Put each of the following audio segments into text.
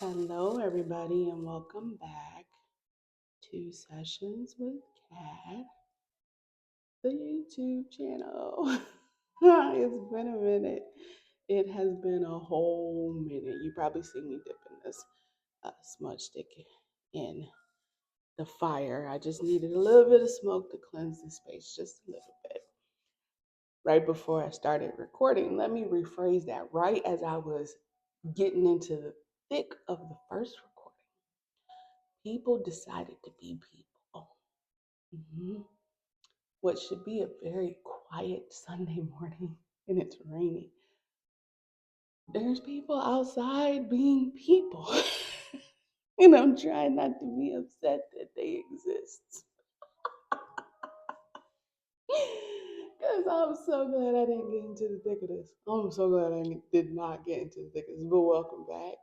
Hello, everybody, and welcome back to Sessions with Kat, the YouTube channel. It's been a minute. It has been a whole minute. You probably see me dipping this smudge stick in the fire. I just needed a little bit of smoke to cleanse the space just a little bit. Right before I started recording, let me rephrase that. Right as I was getting into the thick of the first recording, people decided to be people. Mhm. What should be a very quiet Sunday morning, and it's raining. There's people outside being people. And I'm trying not to be upset that they exist. Because I'm so glad I didn't get into the thick of this. I'm so glad I did not get into the thick of this. But welcome back.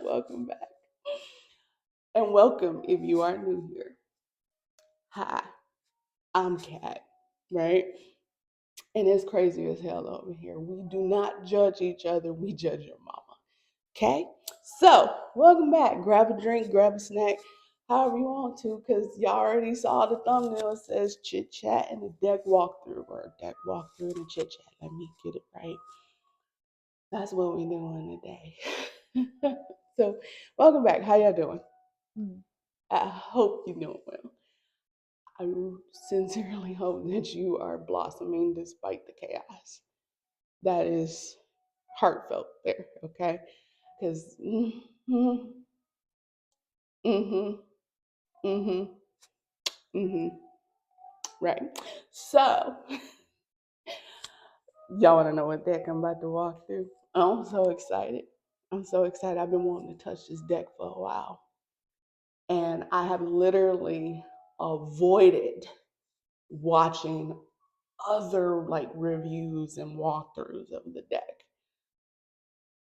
Welcome back. And welcome if you are new here. Hi, I'm Kat, right? And it's crazy as hell over here. We do not judge each other, we judge your mama. Okay? So, welcome back. Grab a drink, grab a snack, however you want to, because y'all already saw the thumbnail. It says chit chat and a deck walkthrough, or a deck walkthrough and a chit chat. Let me get it right. That's what we're doing today. So, welcome back. How y'all doing? I hope you're doing well. I sincerely hope that you are blossoming despite the chaos. That is heartfelt there, okay? Because, mm-hmm, mm-hmm, mm-hmm, mm-hmm, right. So, y'all want to know what deck I'm about to walk through? I'm so excited. I'm so excited. I've been wanting to touch this deck for a while. And I have literally avoided watching other like reviews and walkthroughs of the deck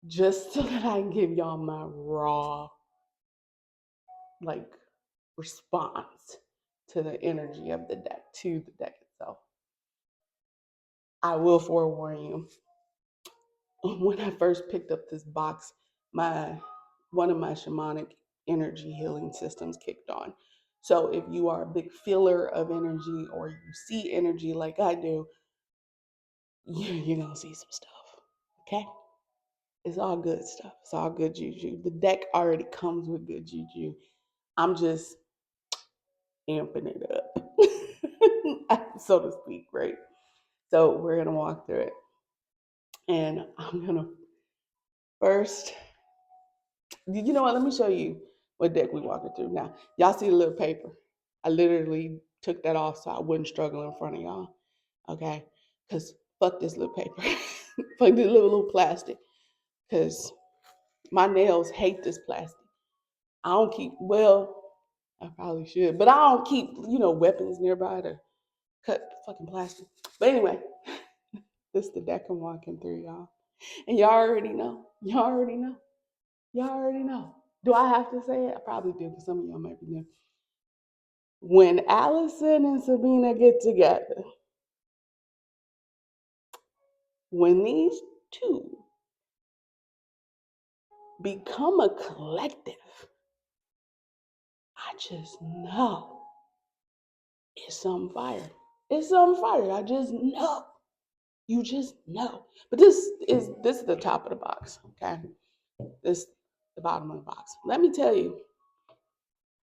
just so that I can give y'all my raw like response to the energy of the deck, to the deck itself. I will forewarn you, when I first picked up this box, one of my shamanic energy healing systems kicked on. So if you are a big feeler of energy or you see energy like I do, you're gonna see some stuff. Okay? It's all good stuff. It's all good juju. The deck already comes with good juju. I'm just amping it up, so to speak, right? So we're gonna walk through it, and I'm gonna first. You know what? Let me show you what deck we walking through now. Y'all see the little paper? I literally took that off so I wouldn't struggle in front of y'all. Okay? Cause fuck this little paper, fuck this little plastic. Cause my nails hate this plastic. I don't keep I probably should, but I don't keep weapons nearby to cut fucking plastic. But anyway, this is the deck I'm walking through, y'all. And y'all already know. Y'all already know. Y'all already know. Do I have to say it? I probably do, because some of y'all might be new. When Alison and Sabina get together, when these two become a collective, I just know it's on fire. It's on fire. I just know. You just know. But this is the top of the box, okay? This the bottom of the box. Let me tell you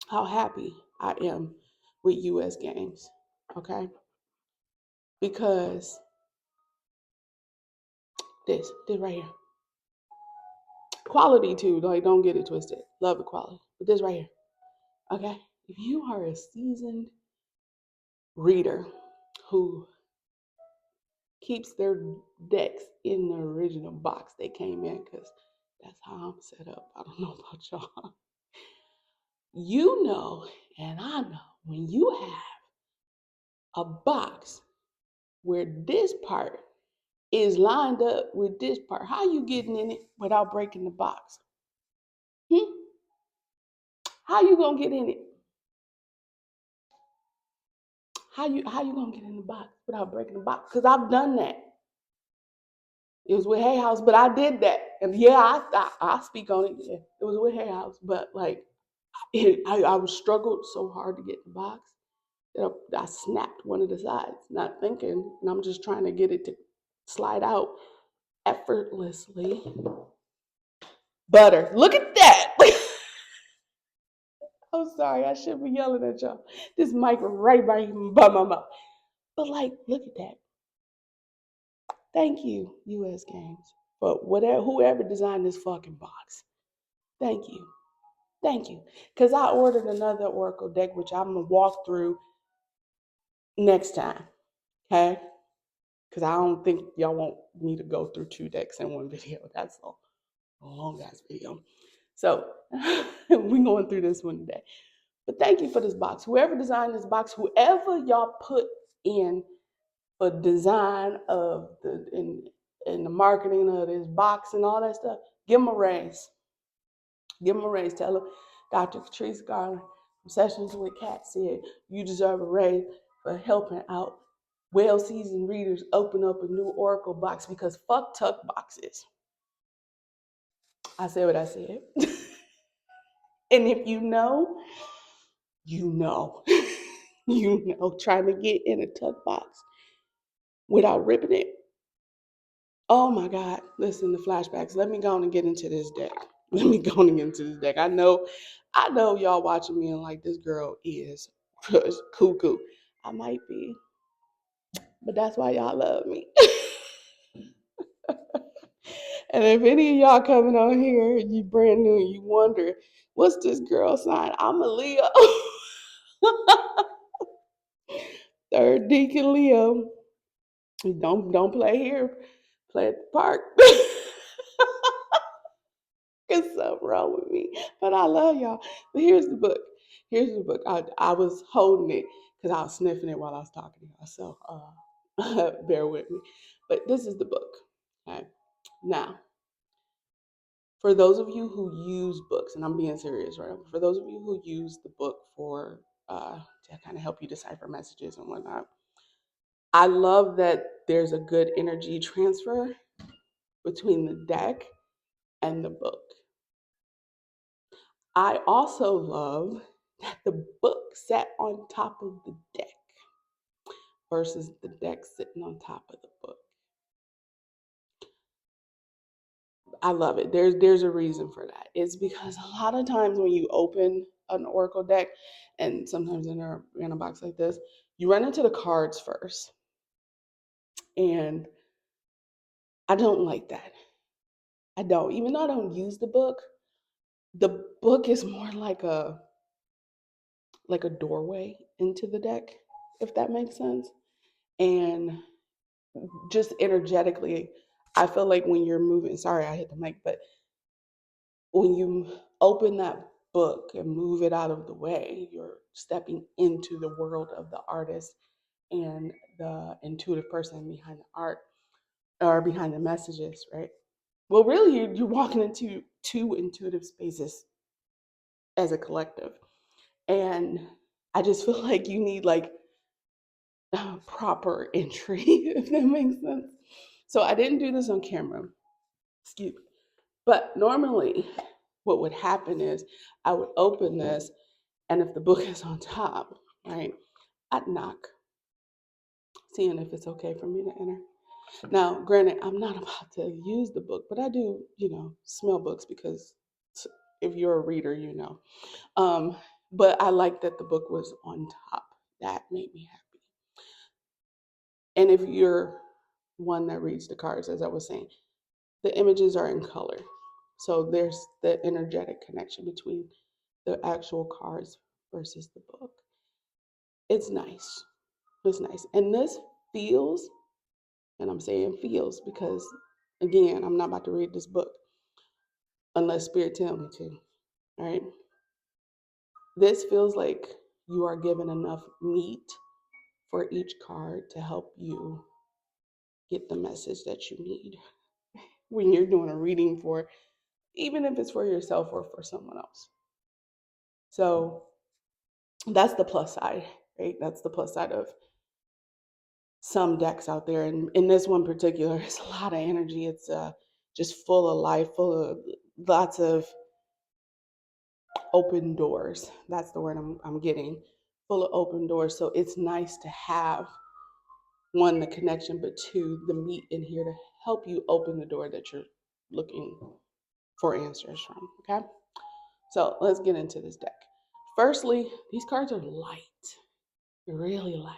how happy I am with US games, okay? Because this right here. Quality too, like don't get it twisted. Love the quality. But this right here, okay? If you are a seasoned reader who keeps their decks in the original box they came in, because that's how I'm set up. I don't know about y'all. You know, and I know, when you have a box where this part is lined up with this part, how you getting in it without breaking the box? Hmm? How you gonna get in it? How you gonna get in the box without breaking the box? Because I've done that. It was with Hay House, but I did that. And yeah, I speak on it. Yeah, it was with Hay House, but like I was struggled so hard to get the box that I snapped one of the sides, not thinking, and I'm just trying to get it to slide out effortlessly. Butter, look at that. I'm sorry, I shouldn't be yelling at y'all. This mic right by my mouth. But like, look at that. Thank you, US Games, for whatever whoever designed this fucking box. Thank you. Thank you. Because I ordered another Oracle deck, which I'm gonna walk through next time. Okay? Because I don't think y'all want me to go through 2 decks in one video. That's a long ass video. So we're going through this one today. But thank you for this box. Whoever designed this box, whoever y'all put in for design of and the marketing of this box and all that stuff, give them a raise. Give them a raise. Tell them Dr. Catrice Garland from Sessions with Cat said you deserve a raise for helping out well-seasoned readers open up a new Oracle box because fuck tuck boxes. I said what I said. And if you know, you know. You know, trying to get in a tuck box without ripping it. Oh my God. Listen, the flashbacks. Let me go on and get into this deck. Let me go on and get into this deck. I know y'all watching me and like this girl is cuckoo. I might be, but that's why y'all love me. And if any of y'all coming on here, you brand new and you wonder, what's this girl sign? I'm a Leo. Third Deacon Leo. Don't play here. Play at the park. There's something wrong with me. But I love y'all. But here's the book. Here's the book. I was holding it because I was sniffing it while I was talking to y'all. So bear with me. But this is the book. Okay. Now, for those of you who use books, and I'm being serious right now, for those of you who use the book for to kind of help you decipher messages and whatnot, I love that there's a good energy transfer between the deck and the book. I also love that the book sat on top of the deck versus the deck sitting on top of the book. I love it. There's a reason for that. It's because a lot of times when you open an Oracle deck, and sometimes in a box like this, you run into the cards first. And I don't like that. I don't. Even though I don't use the book is more like a doorway into the deck, if that makes sense. And just energetically, I feel like when you're moving, sorry, I hit the mic, but when you open that book and move it out of the way, you're stepping into the world of the artist and the intuitive person behind the art or behind the messages, right? Well, really, you're walking into 2 intuitive spaces as a collective. And I just feel like you need like proper entry, if that makes sense. So I didn't do this on camera, excuse me. But normally, what would happen is I would open this, and if the book is on top, right, I'd knock, seeing if it's okay for me to enter. Now, granted, I'm not about to use the book, but I do, smell books because if you're a reader, you know. But I like that the book was on top. That made me happy. And if you're one that reads the cards, as I was saying, the images are in color. So there's the energetic connection between the actual cards versus the book. It's nice. It's nice. And this feels, and I'm saying feels because, again, I'm not about to read this book unless Spirit tell me to. All right. This feels like you are given enough meat for each card to help you get the message that you need when you're doing a reading for, even if it's for yourself or for someone else. So that's the plus side, right? That's the plus side of some decks out there, and in this one particular, it's a lot of energy. It's just full of life, full of lots of open doors. That's the word I'm getting, full of open doors. So it's nice to have one, the connection, but two, the meat in here to help you open the door that you're looking for answers from. Okay, so let's get into this deck. Firstly, these cards are light, really light,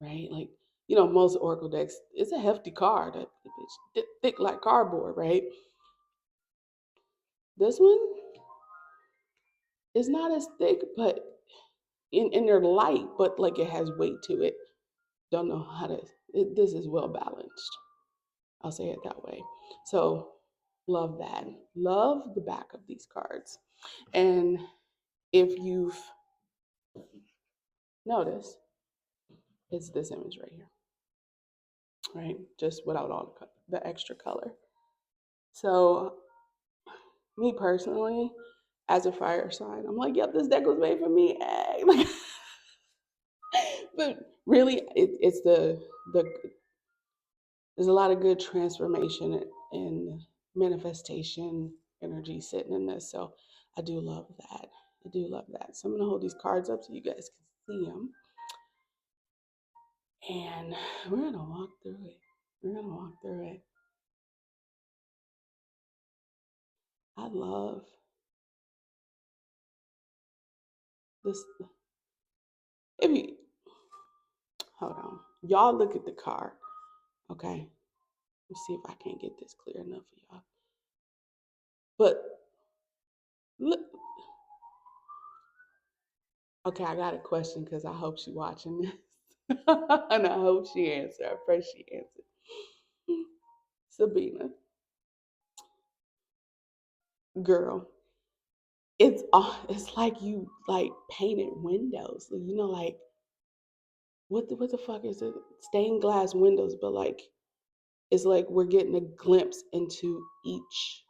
right? Like, most Oracle decks, it's a hefty card. It's thick like cardboard, right? This one is not as thick, but in they're light, but like it has weight to it. Don't know how to. This is well balanced. I'll say it that way. So love that. Love the back of these cards. And if you've noticed, it's this image right here, right? Just without all the extra color. So me personally, as a fire sign, I'm like, yep, this deck was made for me. Hey. Like, but really, it's the there's a lot of good transformation and manifestation energy sitting in this. So I do love that. I do love that. So I'm gonna hold these cards up so you guys can see them, and we're gonna walk through it. We're gonna walk through it. I love this. If you hold on, y'all look at the card, okay? Let's see if I can't get this clear enough for y'all. But look, okay, I got a question because I hope she's watching this. And I hope she answered. I pray she answered. Sabina, girl, it's like you like painted windows. Like what the fuck is it? Stained glass windows, but like it's like we're getting a glimpse into each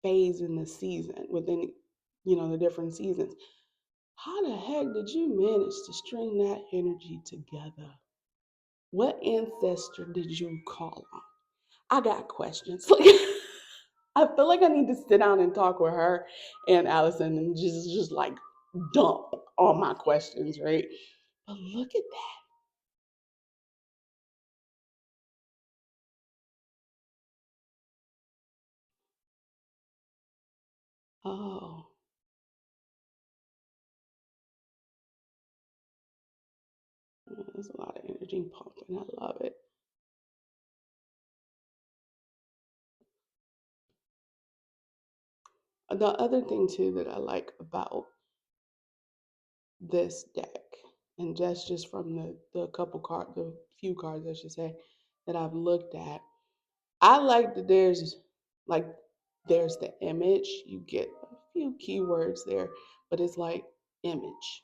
phase in the season within the different seasons. How the heck did you manage to string that energy together? What ancestor did you call on? I got questions. Like, I feel like I need to sit down and talk with her and Alison and just like dump all my questions, right? But look at that. Oh, there's a lot of energy pumping. I love it. The other thing too that I like about this deck, and just from the few cards I should say that I've looked at, I like that like there's the image. You get a few keywords there, but it's like image,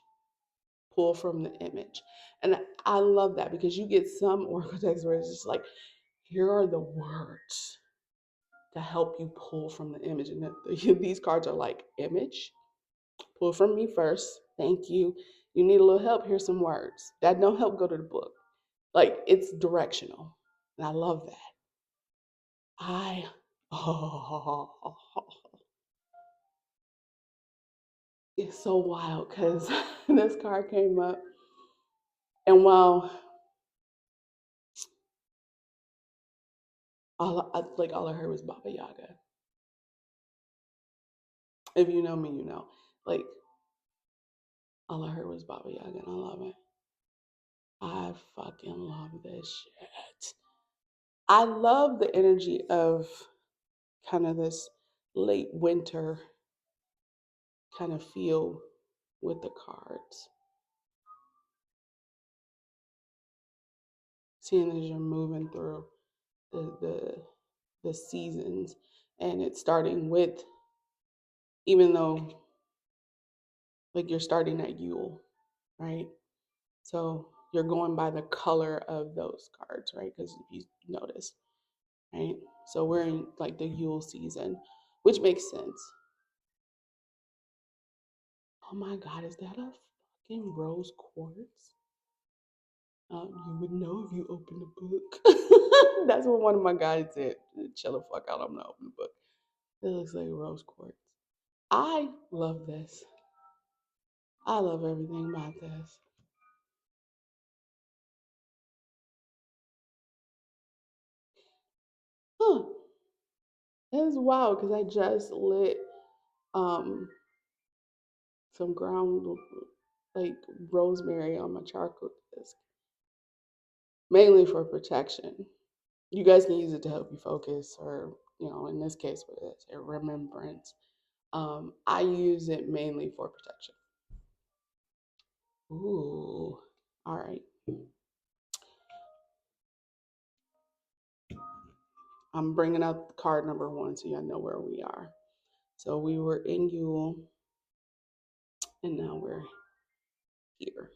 pull from the image. And I love that because you get some oracle decks where it's just like, here are the words to help you pull from the image. And these cards are like image, pull from me first. Thank you. You need a little help. Here's some words. That don't help, go to the book. Like it's directional. And I love that. I oh, it's so wild because this card came up, and while all I heard was Baba Yaga. If you know me, you know. Like all I heard was Baba Yaga, and I love it. I fucking love this shit. I love the energy of kind of this late winter kind of feel with the cards. Seeing as you're moving through the the the seasons, and it's starting with, even though like you're starting at Yule, right? So you're going by the color of those cards, right? Because if you notice, right? So we're in like the Yule season, which makes sense. Oh my God, is that a fucking rose quartz? You would know if you opened a book. That's what one of my guys said. Chill the fuck out. I'm not opening a book. It looks like rose quartz. I love this. I love everything about this. Huh. It's wild because I just lit um some ground like rosemary on my charcoal disc, mainly for protection. You guys can use it to help you focus, or in this case, what is it? Remembrance. I use it mainly for protection. Ooh, all right. I'm bringing out card number one so y'all know where we are. So we were in Yule, and now we're here.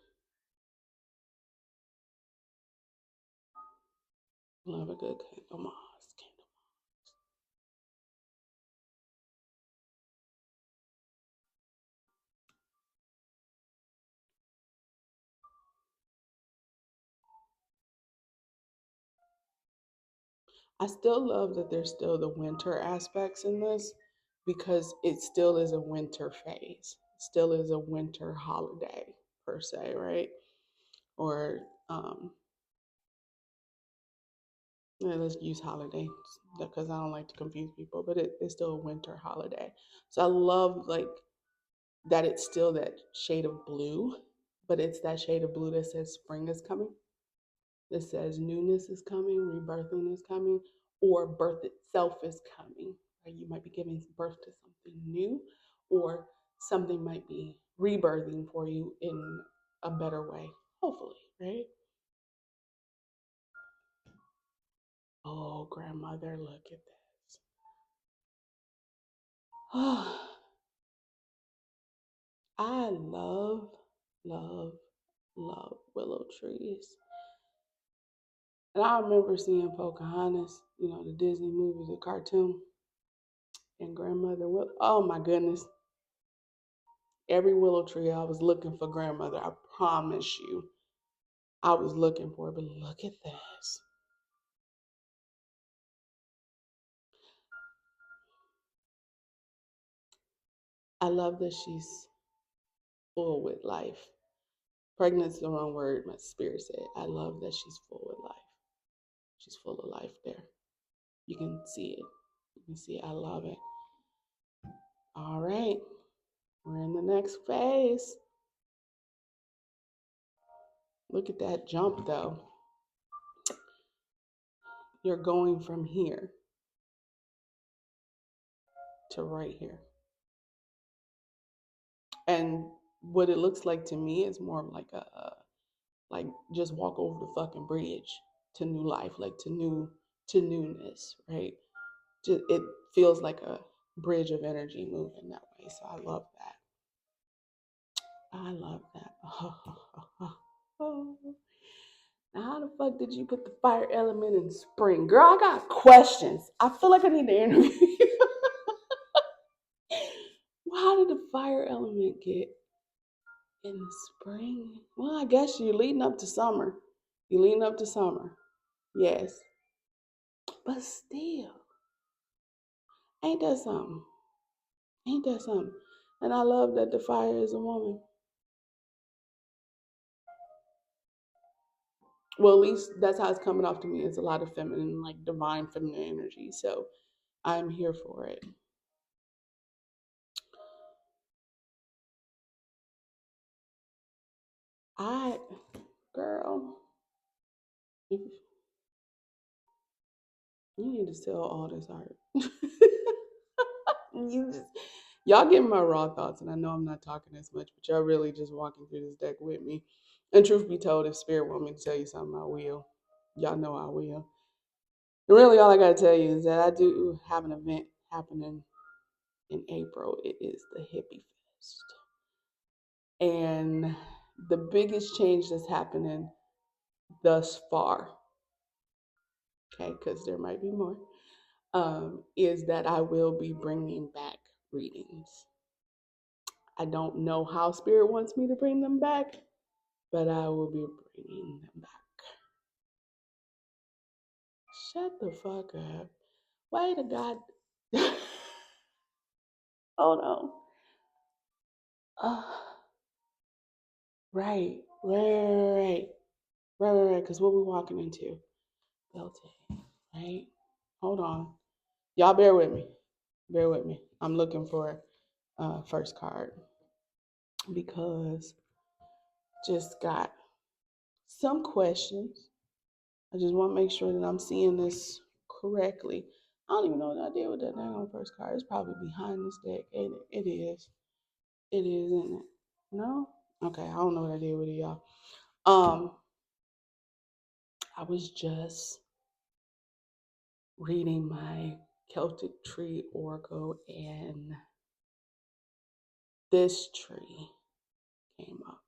We'll have a good candle moss. I still love that there's still the winter aspects in this because it still is a winter phase. It still is a winter holiday per se, right? Or let's use holiday because I don't like to confuse people, but it's still a winter holiday. So I love like that it's still that shade of blue, but it's that shade of blue that says spring is coming. That says newness is coming, rebirthing is coming, or birth itself is coming. Right? You might be giving birth to something new, or something might be rebirthing for you in a better way, hopefully, right? Oh, grandmother, look at this. I love, love, love willow trees. And I remember seeing Pocahontas, the Disney movie, the cartoon, and grandmother will. Oh my goodness. Every willow tree I was looking for grandmother. I promise you. I was looking for it, but look at this. I love that she's full with life. Pregnant's the wrong word, my spirit said. I love that she's full with life. She's full of life there. You can see it. You can see it. I love it. All right. We're in the next phase. Look at that jump though. You're going from here to right here. And what it looks like to me is more like like just walk over the fucking bridge to new life, like to newness, right? Just it feels like a bridge of energy moving that way. So I love that. I love that. Now, how the fuck did you put the fire element in spring? Girl, I got questions. I feel like I need to interview you. Well, how did the fire element get in the spring? Well, I guess you're leading up to summer. You're leading up to summer. Yes. But still, ain't that something? Ain't that something? And I love that the fire is a woman. Well, at least that's how it's coming off to me. It's a lot of feminine, like divine feminine energy. So I'm here for it. I, girl, you need to sell all this art. you just, y'all getting my raw thoughts, and I know I'm not talking as much, but y'all really just walking through this deck with me. And truth be told, if spirit want me to tell you something, I will. Y'all know I will. And really, all I gotta tell you is that I do have an event happening in April. It is the Hippie Fest. And the biggest change that's happening thus far, okay, because there might be more, is that I will be bringing back readings. I don't know how Spirit wants me to bring them back, but I will be bringing them back. Shut the fuck up. Wait a god. Hold on. Uh, right, right, right. Because what we walking into? Belting, right? Hold on. Y'all bear with me. Bear with me. I'm looking for first card because just got some questions. I just want to make sure that I'm seeing this correctly. I don't even know what I did with that dang on first card. It's probably behind this deck, ain't it? It is. It is, isn't it? No? Okay, I don't know what I did with it, y'all. I was just reading my Celtic tree oracle and this tree came up.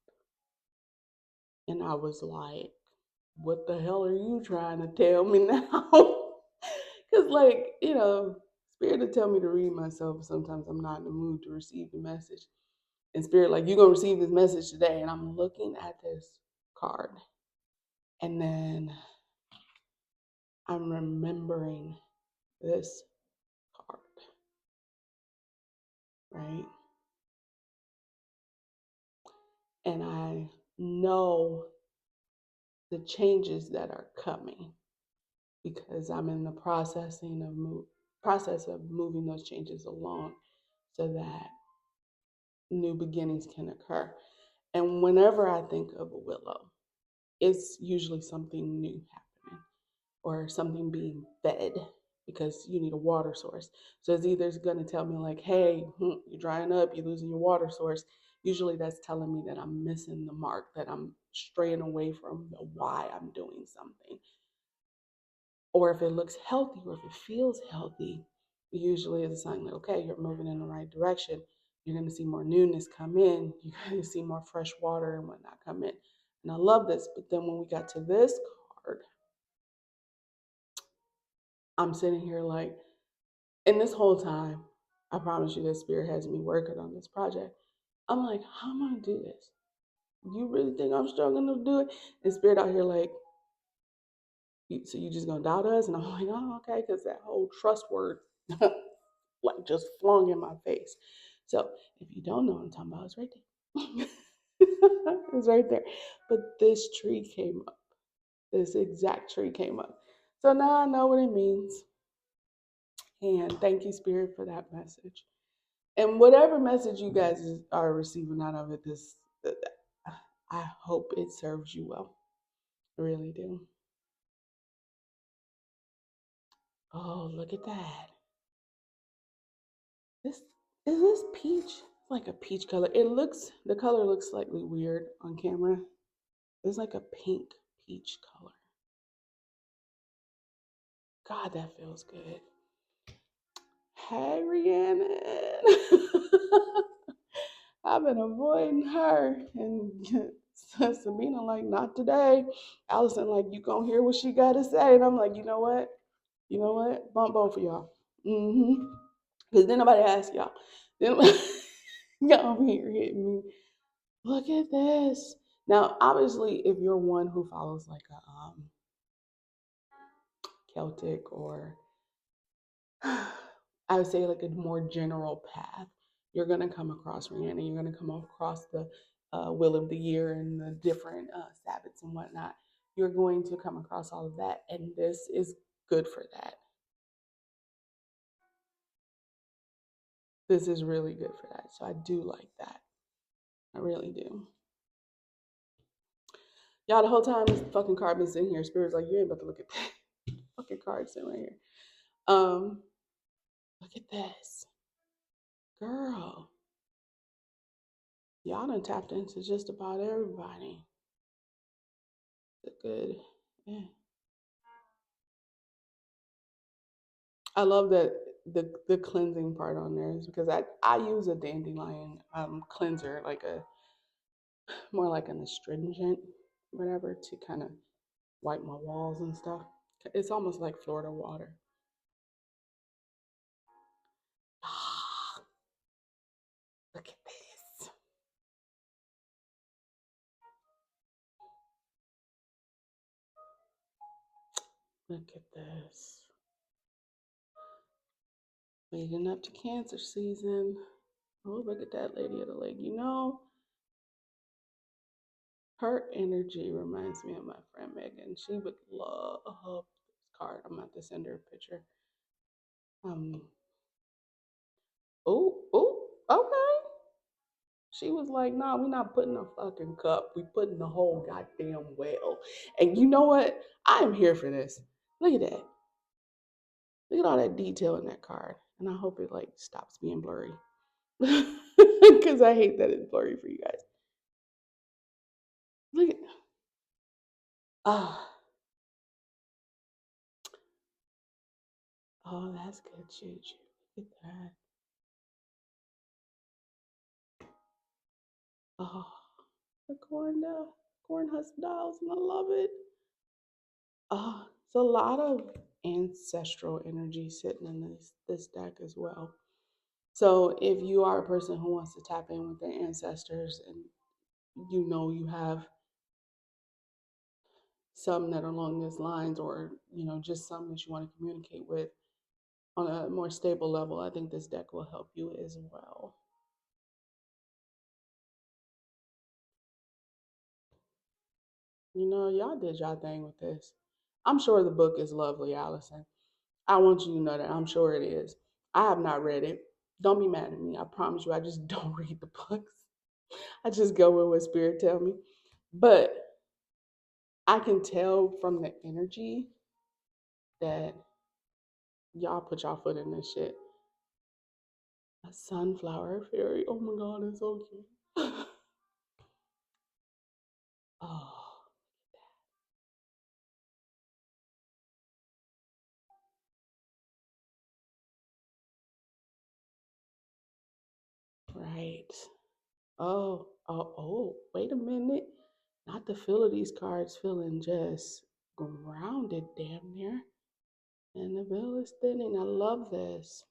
And I was like, what the hell are you trying to tell me now? Because, like, Spirit will tell me to read myself. Sometimes I'm not in the mood to receive the message. And Spirit, like, you're going to receive this message today. And I'm looking at this card. And then I'm remembering this card, right? And I know the changes that are coming because I'm in the process of moving those changes along so that new beginnings can occur. And whenever I think of a willow, it's usually something new happening or something being fed because you need a water source. So it's either going to tell me like, hey, you're drying up, you're losing your water source. Usually that's telling me that I'm missing the mark, that I'm straying away from the why I'm doing something. Or if it looks healthy or if it feels healthy, usually it's a sign that, okay, you're moving in the right direction. You're going to see more newness come in. You're going to see more fresh water and whatnot come in. And I love this. But then when we got to this card, I'm sitting here like, and this whole time, I promise you that Spirit has me working on this project. I'm like, how am I going to do this? You really think I'm struggling to do it? And Spirit out here like, so you just going to doubt us? And I'm like, oh, okay, because that whole trust word like just flung in my face. So if you don't know what I'm talking about, it's right there. It's right there. But this tree came up. This exact tree came up. So now I know what it means. And thank you, Spirit, for that message. And whatever message you guys are receiving out of it, I hope it serves you well. I really do. Oh, look at that. This is this peach. It's like a peach color. The color looks slightly weird on camera. It's like a pink peach color. God, that feels good. Hey, Rhiannon. I've been avoiding her. And Sabina, like, not today. Alison, like, you gonna hear what she got to say. And I'm like, you know what? You know what? Bump both of y'all. Because then nobody asked y'all. Then y'all over here hitting me. Look at this. Now, obviously, if you're one who follows like a Celtic or I would say like a more general path, you're going to come across Rihanna. You're going to come across the Wheel of the Year and the different Sabbaths and whatnot. You're going to come across all of that. And this is good for that. This is really good for that. So I do like that. I really do. Y'all, the whole time this fucking card been sitting here, Spirit's like, you ain't about to look at that fucking card sitting right here. Look at this. Girl. Y'all done tapped into just about everybody. It's a good, yeah. I love that the cleansing part on there is because I use a dandelion cleanser, like a more like an astringent, whatever, to kind of wipe my walls and stuff. It's almost like Florida water. Look at this. Look at this. Leading up to Cancer season. Oh, look at that lady of the lake. You know, her energy reminds me of my friend Megan. She would love this card. I'm about to send her a picture. Um. Oh, okay. She was like, "Nah, we're not putting a fucking cup. We putting the whole goddamn well." And you know what? I am here for this. Look at that. Look at all that detail in that card. And I hope it like stops being blurry. Because I hate that it's blurry for you guys. Look at ah. Oh, that's good shit. Look at that. Oh, the corn husk dolls, and I love it. It's a lot of ancestral energy sitting in this deck as well. So if you are a person who wants to tap in with their ancestors and you know you have some that are along these lines, or just some that you want to communicate with on a more stable level, I think this deck will help you as well. Y'all did y'all thing with this. I'm sure the book is lovely, Allison. I want you to know that I'm sure it is. I have not read it. Don't be mad at me. I promise you, I just don't read the books. I just go with what spirit tell me. But I can tell from the energy that y'all put y'all foot in this shit. A sunflower fairy. Oh my god, it's so cute. Oh, right. Oh, wait a minute. Not the feel of these cards feeling just grounded damn near. And the veil is thinning. I love this.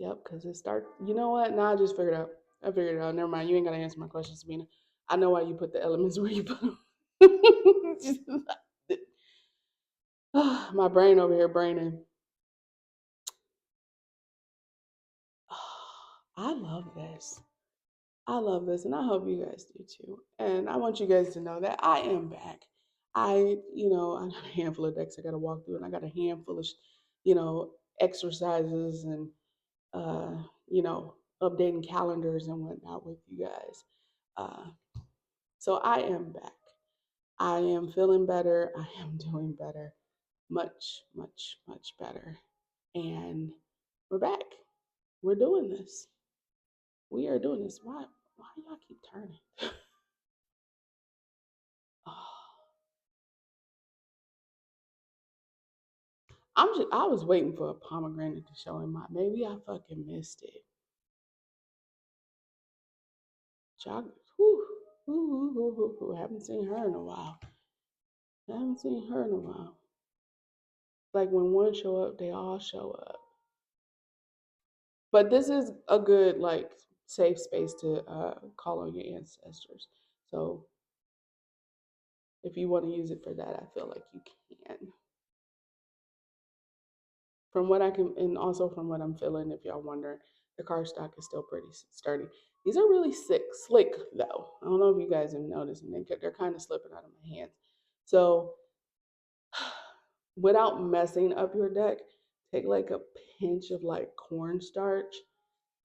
Yep, because it starts. You know what? Now I just figured out. I figured it out. Never mind. You ain't got to answer my question, Sabina. I know why you put the elements where you put them. My brain over here braining. I love this. I love this, and I hope you guys do too. And I want you guys to know that I am back. I got a handful of decks I got to walk through, and I got a handful of, you know, exercises and, uh, you know, updating calendars and whatnot with you guys. Uh, so I am back. I am feeling better. I am doing better. Much, much, much better. And we're back. We're doing this. We are doing this. Why do y'all keep turning? Oh, I was waiting for a pomegranate to show in my, maybe I fucking missed it. Chocolate. Whew. Haven't seen her in a while. Haven't seen her in a while. Like when one show up, they all show up. But this is a good like safe space to call on your ancestors. So if you want to use it for that, I feel like you can. From what I can, and also from what I'm feeling, if y'all wondering, the cardstock is still pretty sturdy. These are really slick though. I don't know if you guys have noticed, and they're kind of slipping out of my hands. So without messing up your deck, take like a pinch of like cornstarch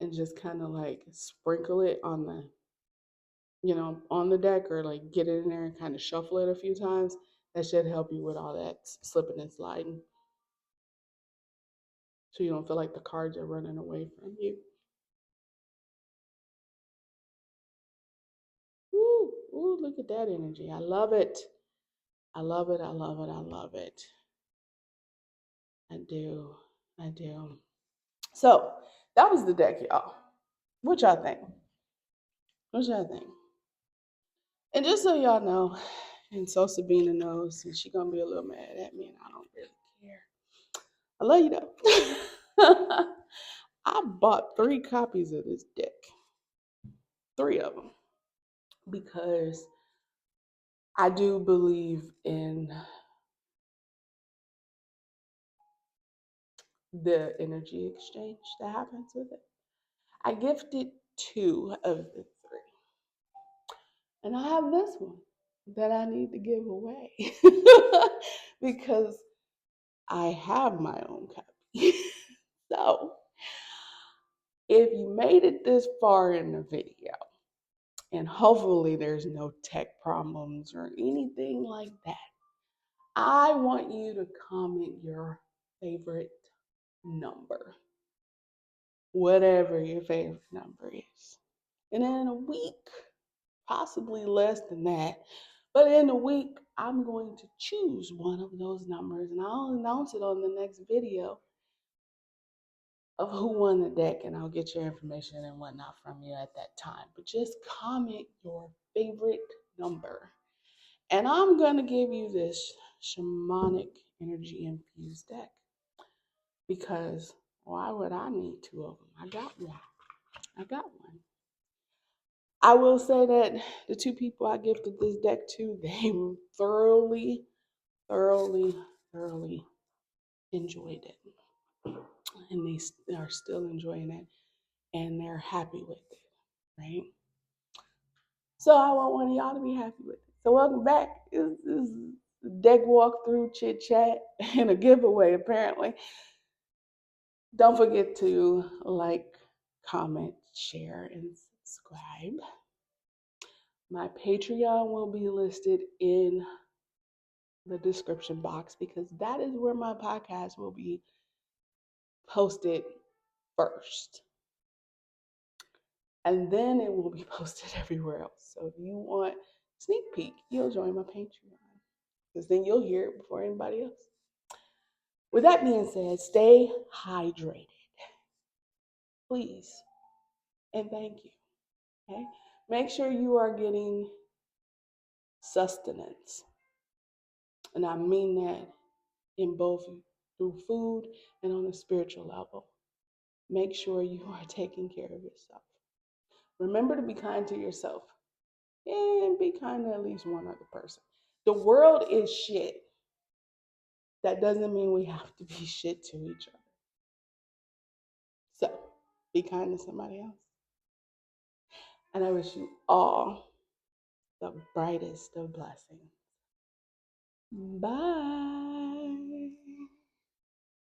and just kind of like sprinkle it on the deck, or like get it in there and kind of shuffle it a few times. That should help you with all that slipping and sliding. So you don't feel like the cards are running away from you. Ooh, look at that energy. I love it. I love it. I love it. I love it. I do. I do. So that was the deck, y'all. What y'all think? What y'all think? And just so y'all know, and so Sabina knows, and she gonna be a little mad at me, and I don't really care. I love you though. I bought 3 copies of this deck, 3 of them, because I do believe in the energy exchange that happens with it. I gifted two of the three, and I have this one that I need to give away because I have my own copy. So, if you made it this far in the video, and hopefully there's no tech problems or anything like that, I want you to comment your favorite number, whatever your favorite number is. And in a week, possibly less than that, but in a week, I'm going to choose one of those numbers and I'll announce it on the next video of who won the deck, and I'll get your information and whatnot from you at that time. But just comment your favorite number. And I'm going to give you this shamanic energy infused deck because why would I need two of them? I got one. I got one. I will say that the two people I gifted this deck to, they thoroughly, thoroughly, thoroughly enjoyed it. And they are still enjoying it and they're happy with it, right? So I want one of y'all to be happy with it. So welcome back. This is deck walkthrough, chit chat, and a giveaway apparently. Don't forget to like, comment, share, and subscribe. My Patreon will be listed in the description box because that is where my podcast will be posted first. And then it will be posted everywhere else. So if you want a sneak peek, you'll join my Patreon because then you'll hear it before anybody else. With that being said, stay hydrated, please, and thank you. Okay, make sure you are getting sustenance, and I mean that in both through food and on a spiritual level. Make sure you are taking care of yourself. Remember to be kind to yourself and be kind to at least one other person. The world is shit. That doesn't mean we have to be shit to each other. So be kind to somebody else. And I wish you all the brightest of blessings. Bye.